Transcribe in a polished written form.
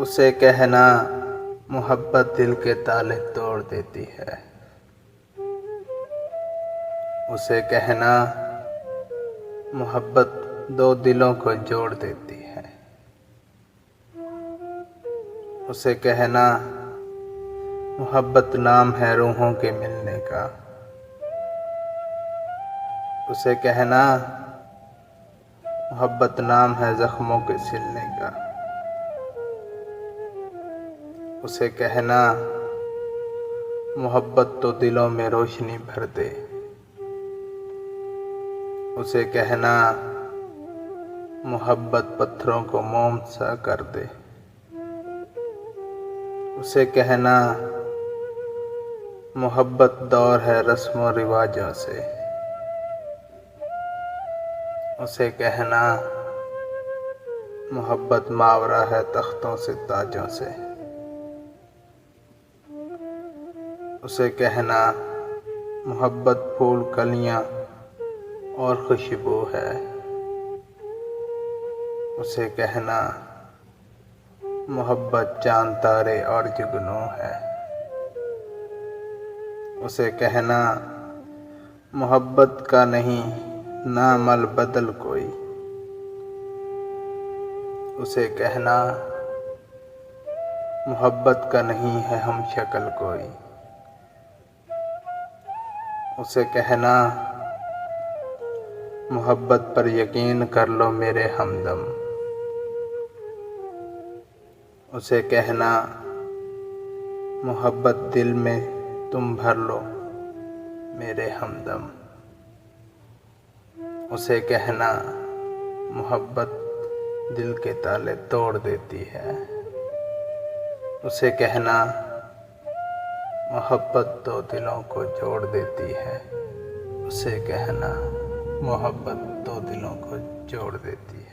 उसे कहना मोहब्बत दिल के ताले तोड़ देती है। उसे कहना मोहब्बत दो दिलों को जोड़ देती है। उसे कहना मोहब्बत नाम है रूहों के मिलने का। उसे कहना मोहब्बत नाम है जख्मों के सिलने का। उसे कहना मोहब्बत तो दिलों में रोशनी भर दे। उसे कहना मोहब्बत पत्थरों को मोम सा कर दे। उसे कहना मोहब्बत दौर है रस्मों रिवाजों से। उसे कहना मोहब्बत मावरा है तख्तों से ताजों से। उसे कहना मोहब्बत फूल कलियां और खुशबू है। उसे कहना मोहब्बत चांद तारे और जुगनू है। उसे कहना मोहब्बत का नहीं नाम अल बदल कोई। उसे कहना मोहब्बत का नहीं है हम शक्ल कोई। उसे कहना मोहब्बत पर यकीन कर लो मेरे हमदम। उसे कहना मोहब्बत दिल में तुम भर लो मेरे हमदम। उसे कहना मोहब्बत दिल के ताले तोड़ देती है। उसे कहना मोहब्बत दो दिलों को जोड़ देती है। उसे कहना मोहब्बत दो दिलों को जोड़ देती है।